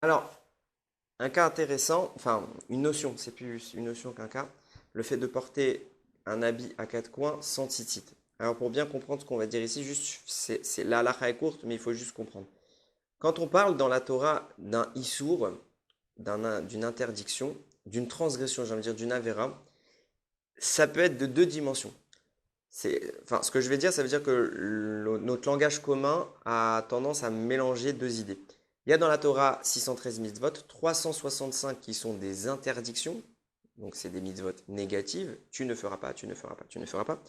Alors, un cas intéressant, enfin une notion, c'est plus une notion qu'un cas, le fait de porter un habit à quatre coins sans tzitzit. Alors pour bien comprendre ce qu'on va dire ici, juste, la halakha est courte, mais il faut juste comprendre. Quand on parle dans la Torah d'un issour, d'une interdiction, d'une transgression, j'ai envie de dire d'une avéra, ça peut être de deux dimensions. Enfin, ce que je vais dire, ça veut dire que notre langage commun a tendance à mélanger deux idées. Il y a dans la Torah 613 mitzvot, 365 qui sont des interdictions, donc c'est des mitzvot négatives, tu ne feras pas, tu ne feras pas, tu ne feras pas,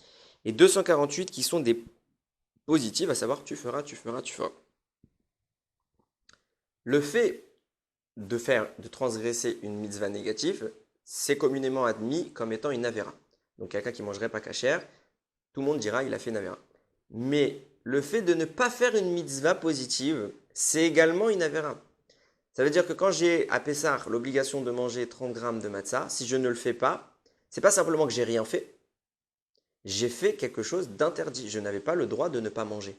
et 248 qui sont des positives, à savoir tu feras, tu feras, tu feras. Le fait de transgresser une mitzvah négative, c'est communément admis comme étant une avéra. Donc quelqu'un qui mangerait pas cachère, tout le monde dira il a fait une avéra. Mais le fait de ne pas faire une mitzvah positive, c'est également une avéra. Ça veut dire que quand j'ai à Pessah l'obligation de manger 30 grammes de matzah, si je ne le fais pas, c'est pas simplement que j'ai rien fait, j'ai fait quelque chose d'interdit. Je n'avais pas le droit de ne pas manger.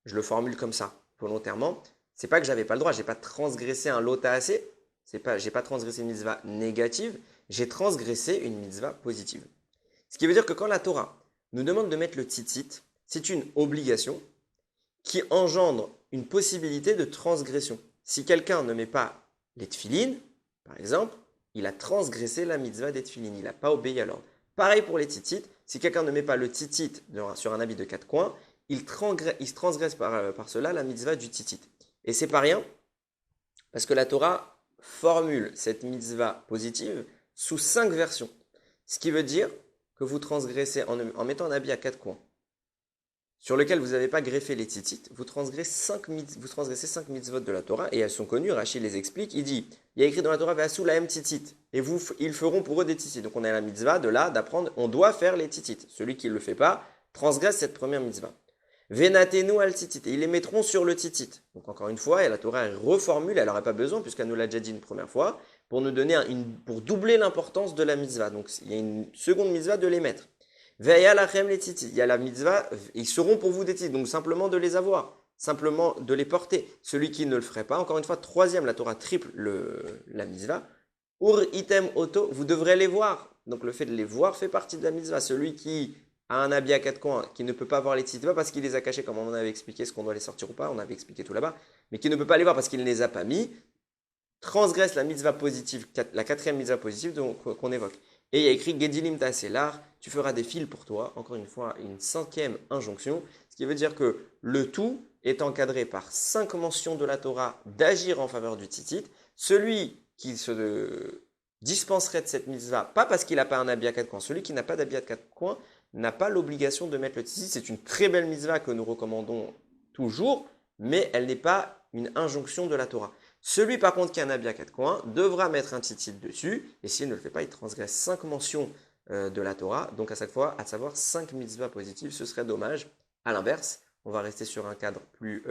Je le formule comme ça, volontairement. C'est pas que j'avais pas le droit, j'ai pas transgressé un lota assez, j'ai pas transgressé une mitzvah négative, j'ai transgressé une mitzvah positive. Ce qui veut dire que quand la Torah nous demande de mettre le tzitzit, c'est une obligation qui engendre une possibilité de transgression. Si quelqu'un ne met pas les tfilines, par exemple, il a transgressé la mitzvah des tfilines, il n'a pas obéi à l'ordre. Pareil pour les tzitzit, si quelqu'un ne met pas le tzitzit sur un habit de quatre coins, il transgresse par cela la mitzvah du tzitzit. Et c'est pas rien, parce que la Torah formule cette mitzvah positive sous 5 versions. Ce qui veut dire que vous transgressez en mettant un habit à quatre coins sur lequel vous n'avez pas greffé les tzitzit, vous transgressez 5 mitzvot de la Torah, et elles sont connues, Rachid les explique, il dit, il y a écrit dans la Torah, Ve'asu lahem tzitzit, et ils feront pour eux des tzitzit. Donc on a la mitzvah de là, d'apprendre, on doit faire les tzitzit. Celui qui ne le fait pas, transgresse cette première mitzvah. Venatenu al tzitzit, et ils les mettront sur le tzitzit. Donc encore une fois, et la Torah reformule, elle n'aurait pas besoin, puisqu'elle nous l'a déjà dit une première fois, pour nous donner pour doubler l'importance de la mitzvah. Donc il y a une seconde mitzvah de les mettre. Veya lachem les tzitzit. Il y a la mitzvah, ils seront pour vous des tzitzit. Donc simplement de les avoir, simplement de les porter. Celui qui ne le ferait pas, encore une fois, troisième, la Torah triple la mitzvah. Ur item auto, vous devrez les voir. Donc le fait de les voir fait partie de la mitzvah. Celui qui a un habit à quatre coins, qui ne peut pas voir les tzitzit, pas parce qu'il les a cachés, comme on avait expliqué ce qu'on doit les sortir ou pas, on avait expliqué tout là-bas, mais qui ne peut pas les voir parce qu'il ne les a pas mis, transgresse la mitzvah positive, la quatrième mitzvah positive qu'on évoque. Et il y a écrit Gedilim Taselar, tu feras des fils pour toi. Encore une fois, une cinquième injonction. Ce qui veut dire que le tout est encadré par 5 mentions de la Torah d'agir en faveur du tzitzit. Celui qui se dispenserait de cette mitzvah, pas parce qu'il n'a pas un habit à quatre coins, celui qui n'a pas d'habit à quatre coins n'a pas l'obligation de mettre le tzitzit. C'est une très belle mitzvah que nous recommandons toujours, mais elle n'est pas une injonction de la Torah. Celui par contre qui a un habit à quatre coins devra mettre un tzitzit dessus, et s'il ne le fait pas, il transgresse 5 mentions de la Torah, donc à chaque fois, à savoir 5 mitzvahs positives, ce serait dommage. À l'inverse, on va rester sur un cadre plus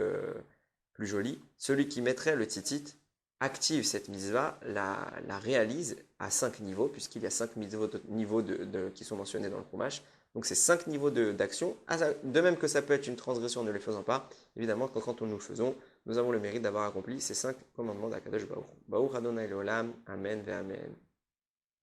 joli. Celui qui mettrait le tzitzit active cette mitzvah, la réalise à 5 niveaux, puisqu'il y a 5 niveaux qui sont mentionnés dans le Chumash. Donc c'est 5 niveaux d'action. De même que ça peut être une transgression en ne les faisant pas, évidemment quand nous le faisons, nous avons le mérite d'avoir accompli ces 5 commandements d'Akadosh Baruch. Baruch Adonai Leolam, Amen ve Amen.